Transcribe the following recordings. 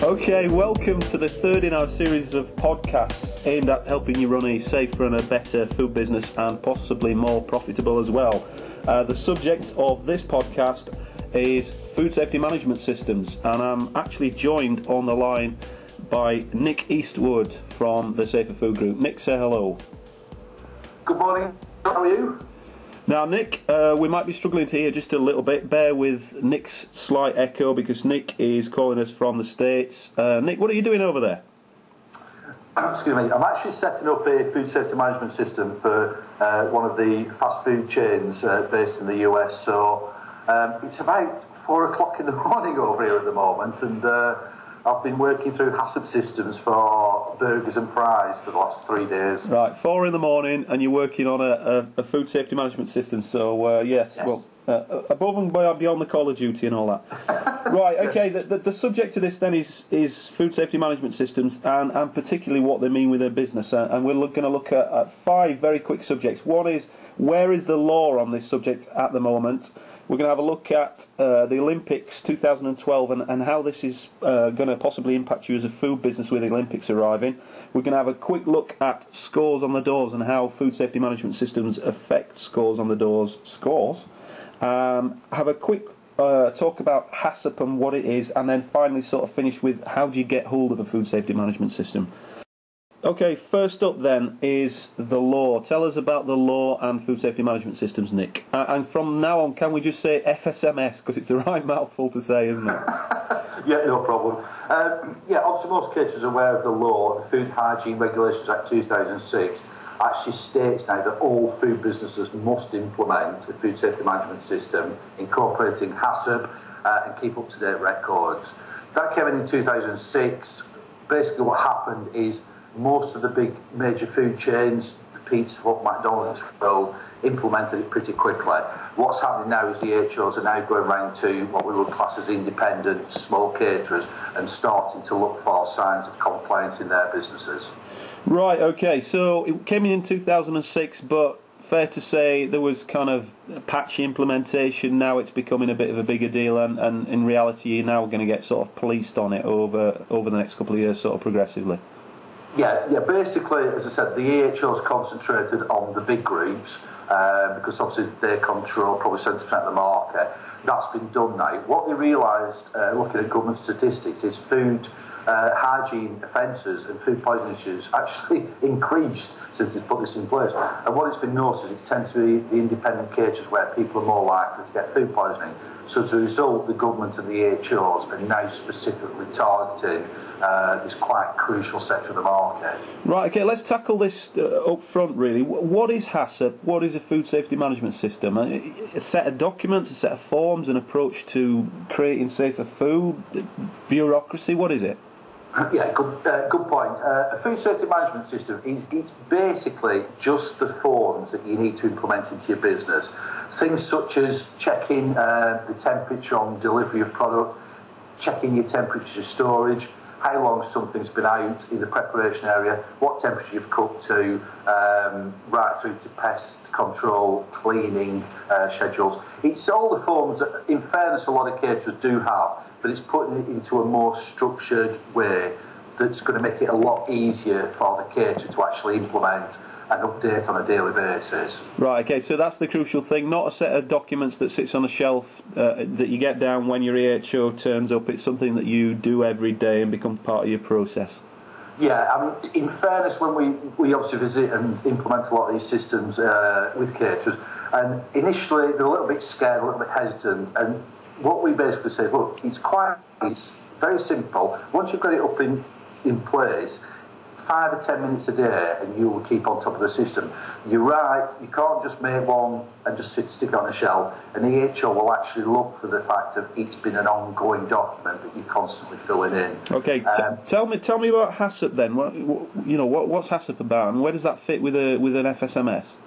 Okay, welcome to the third in our series of podcasts aimed at helping you run a safer and a better food business and possibly more profitable as well. The subject of this podcast is food safety management systems, and I'm actually joined on the line by Nick Eastwood from the Safer Food Group. Nick, say hello. Good morning, how are you? Now, Nick, we might be struggling to hear just a little bit. Bear with Nick's slight echo because Nick is calling us from the States. Nick, what are you doing over there? Excuse me, I'm actually setting up a food safety management system for one of the fast food chains based in the US. So it's about 4 o'clock in the morning over here at the moment, and I've been working through HACCP systems for burgers and fries for the last 3 days. Right, 4 in the morning, and you're working on a food safety management system. So yes. Well, above and beyond the Call of Duty and all that. Right, okay. Yes. The subject of this then is food safety management systems, and particularly what they mean with their business. And we're going to look at 5 very quick subjects. One is, where is the law on this subject at the moment? We're going to have a look at the Olympics 2012 and how this is going to possibly impact you as a food business with the Olympics arriving. We're going to have a quick look at scores on the doors and how food safety management systems affect scores on the doors. Have a quick talk about HACCP and what it is, and then finally sort of finish with how do you get hold of a food safety management system. Okay, first up then is the law. Tell us about the law and food safety management systems, Nick. And from now on, can we just say FSMS, because it's a right mouthful to say, isn't it? Yeah, no problem. Obviously most caterers are aware of the law. The Food Hygiene Regulations Act 2006 actually states now that all food businesses must implement a food safety management system incorporating HACCP and keep up-to-date records. That came in 2006. Basically what happened is most of the big major food chains, the Pizza Hut, McDonald's, implemented it pretty quickly. What's happening now is the HOs are now going around to what we would class as independent small caterers and starting to look for signs of compliance in their businesses. Right, okay, so it came in 2006, but fair to say there was kind of patchy implementation. Now it's becoming a bit of a bigger deal, and in reality you're now going to get sort of policed on it over the next couple of years, sort of progressively. Yeah. Basically, as I said, the AHO's concentrated on the big groups because obviously they control probably 70% of the market. That's been done now. What they realised, looking at government statistics, is food hygiene offences and food poisoning issues actually increased since they've put this in place. And what it's been noticed, it tends to be the independent caterers where people are more likely to get food poisoning. So as a result, the government and the HOs are now specifically targeting this quite crucial sector of the market. Right, okay, let's tackle this up front really. What is HACCP? What is a food safety management system? A set of documents, a set of forms, an approach to creating safer food, bureaucracy, what is it? Yeah, good point. A food safety management system it's basically just the forms that you need to implement into your business. Things such as checking the temperature on delivery of product, checking your temperature storage, how long something's been out in the preparation area, what temperature you've cooked to, right through to pest control, cleaning schedules. It's all the forms that, in fairness, a lot of caterers do have, but it's putting it into a more structured way that's going to make it a lot easier for the caterer to actually implement and update on a daily basis. Right, okay, so that's the crucial thing, not a set of documents that sits on a shelf that you get down when your AHO turns up. It's something that you do every day and becomes part of your process. Yeah, I mean, in fairness, when we obviously visit and implement a lot of these systems with caterers, and initially they're a little bit scared, a little bit hesitant, and what we basically say, look, it's very simple. Once you've got it up in place, 5 or 10 minutes a day and you will keep on top of the system. You're right, you can't just make one and just stick it on a shelf, and the HO will actually look for the fact that it's been an ongoing document that you're constantly filling in. Okay, tell me about HACCP then. What's HACCP about, and where does that fit with an FSMS?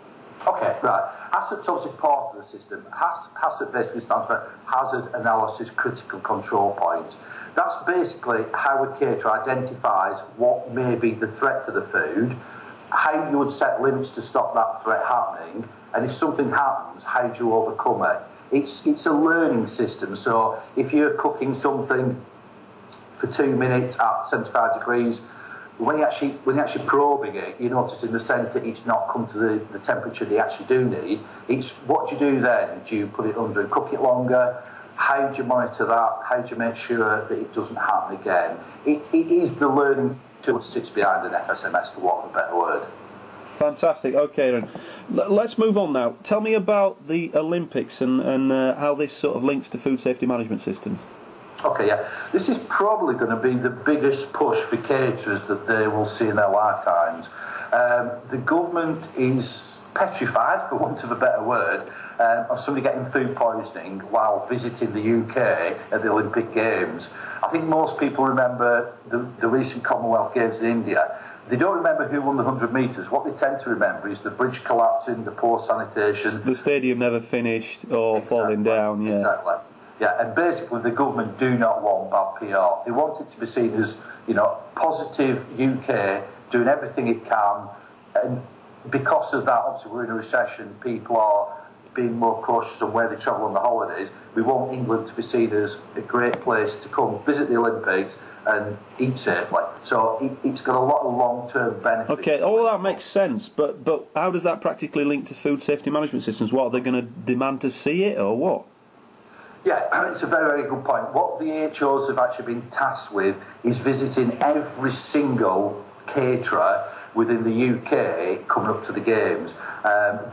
Okay, right. HACCP's obviously part of the system. HACCP basically stands for Hazard Analysis Critical Control Point. That's basically how a caterer identifies what may be the threat to the food, how you would set limits to stop that threat happening, and if something happens, how do you overcome it? It's a learning system, so if you're cooking something for 2 minutes at 75 degrees. When you're actually probing it, you notice in the centre it's not come to the temperature they actually do need. It's what do you do then? Do you put it under and cook it longer? How do you monitor that? How do you make sure that it doesn't happen again? It is the learning tool that sits behind an FSMS, for want of a better word. Fantastic. Okay, then. Let's move on now. Tell me about the Olympics and how this sort of links to food safety management systems. Okay, yeah. This is probably going to be the biggest push for caterers that they will see in their lifetimes. The government is petrified, for want of a better word, of somebody getting food poisoning while visiting the UK at the Olympic Games. I think most people remember the recent Commonwealth Games in India. They don't remember who won the 100 metres. What they tend to remember is the bridge collapsing, the poor sanitation. The stadium never finished or falling down, yeah. Exactly. Yeah, and basically the government do not want bad PR. They want it to be seen as, positive UK, doing everything it can. And because of that, obviously we're in a recession, people are being more cautious on where they travel on the holidays. We want England to be seen as a great place to come visit the Olympics and eat safely. So it's got a lot of long-term benefits. Okay, all that makes sense, but how does that practically link to food safety management systems? What, are they going to demand to see it, or what? Yeah, it's a very, very good point. What the HOs have actually been tasked with is visiting every single caterer within the UK coming up to the Games.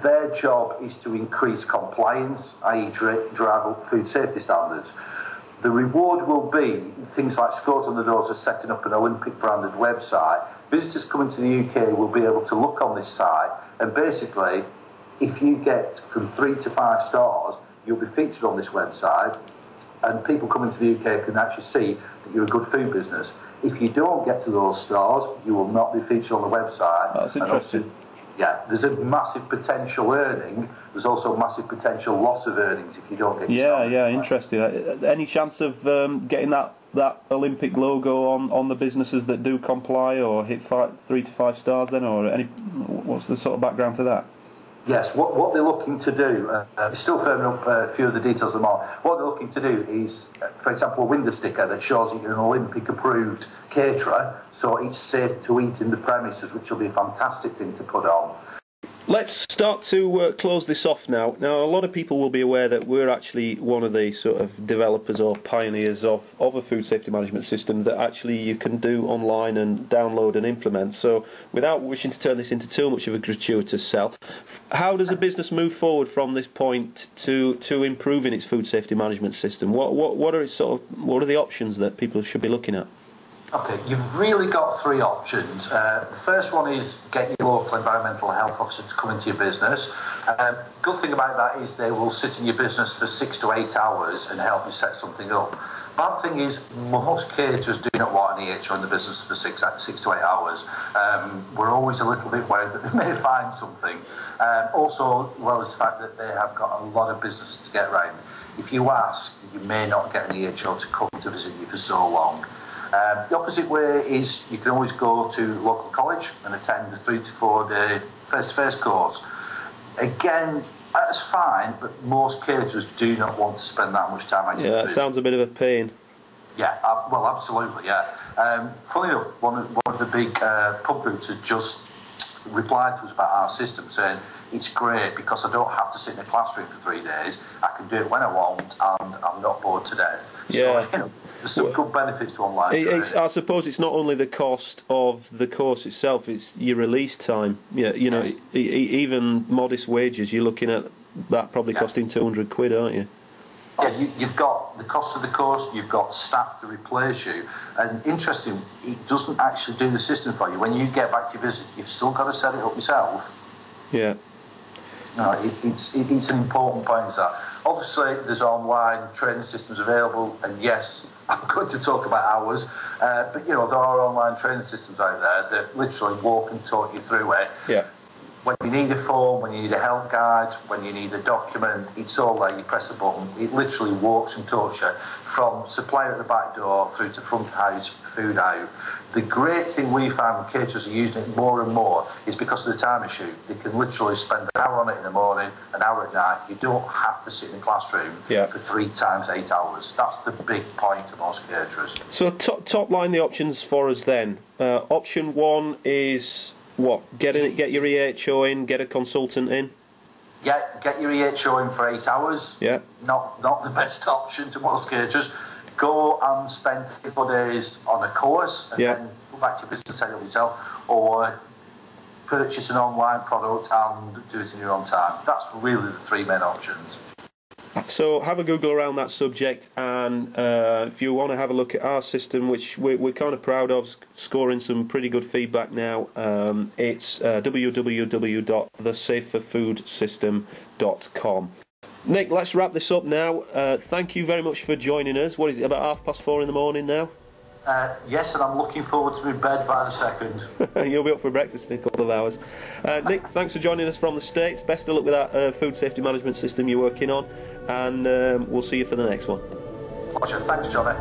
Their job is to increase compliance, i.e. drive up food safety standards. The reward will be things like scores on the doors of setting up an Olympic branded website. Visitors coming to the UK will be able to look on this site, and basically, if you get from 3 to 5 stars, you'll be featured on this website, and people coming to the UK can actually see that you're a good food business. If you don't get to those stars, you will not be featured on the website. That's interesting. Yeah, there's a massive potential earning. There's also a massive potential loss of earnings if you don't get your stars. Yeah, interesting. Any chance of getting that Olympic logo on the businesses that do comply or hit 3 to 5 stars then, or what's the sort of background to that? Yes, what they're looking to do, still firming up a few of the details of them all. What they're looking to do is, for example, a window sticker that shows that you're an Olympic-approved caterer, so it's safe to eat in the premises, which will be a fantastic thing to put on. Let's start to close this off now. Now, a lot of people will be aware that we're actually one of the sort of developers or pioneers of a food safety management system that actually you can do online and download and implement. So, without wishing to turn this into too much of a gratuitous sell, how does a business move forward from this point to improving its food safety management system? What are the options that people should be looking at? Okay, you've really got 3 options. The first one is get your local environmental health officer to come into your business. Good thing about that is they will sit in your business for 6 to 8 hours and help you set something up. Bad thing is most caterers do not want an EHO in the business for 6 to 8 hours. We're always a little bit worried that they may find something. Also, well, as the fact that they have got a lot of business to get around. If you ask, you may not get an EHO to come to visit you for so long. The opposite way is you can always go to local college and attend a 3 to 4 day face-to-face course. Again, that's fine, but most caterers do not want to spend that much time. Yeah, that sounds a bit of a pain. Yeah, well, absolutely, yeah. Funny enough, one of the big pub groups has just replied to us about our system, saying it's great because I don't have to sit in a classroom for 3 days. I can do it when I want, and I'm not bored to death. Yeah. So, there's some good benefits to online training. I suppose it's not only the cost of the course itself; it's your release time. Yeah, Yes. Even modest wages, you're looking at that probably costing £200, aren't you? Yeah, you've got the cost of the course, you've got staff to replace you, and interesting, it doesn't actually do the system for you. When you get back to your visit, you've still got to set it up yourself. Yeah. No, it's an important point, is that. Obviously, there's online training systems available, and yes, I'm going to talk about ours, but there are online training systems out there that literally walk and talk you through it. Yeah. When you need a form, when you need a help guide, when you need a document, it's all there. You press a button. It literally walks and talks you from supplier at the back door through to front house, food out. The great thing we found when caterers are using it more and more is because of the time issue. They can literally spend an hour on it in the morning, an hour at night. You don't have to sit in the classroom for 3 times 8 hours. That's the big point of most caterers. So top line the options for us then. Option 1 is what? Get your EHO in, get a consultant in. Get your EHO in for 8 hours. Yeah. Not the best option to most caterers. Go and spend 4 days on a course and then go back to your business set up yourself, or purchase an online product and do it in your own time. That's really the 3 main options. So have a Google around that subject, and if you want to have a look at our system, which we're kind of proud of, scoring some pretty good feedback now, it's www.thesaferfoodsystem.com. Nick, let's wrap this up now. Thank you very much for joining us. What is it, about 4:30 in the morning now? Yes, and I'm looking forward to my bed by the second. You'll be up for breakfast in a couple of hours. Nick, thanks for joining us from the States. Best of luck with that food safety management system you're working on, and we'll see you for the next one. Pleasure. Thanks, Johnny.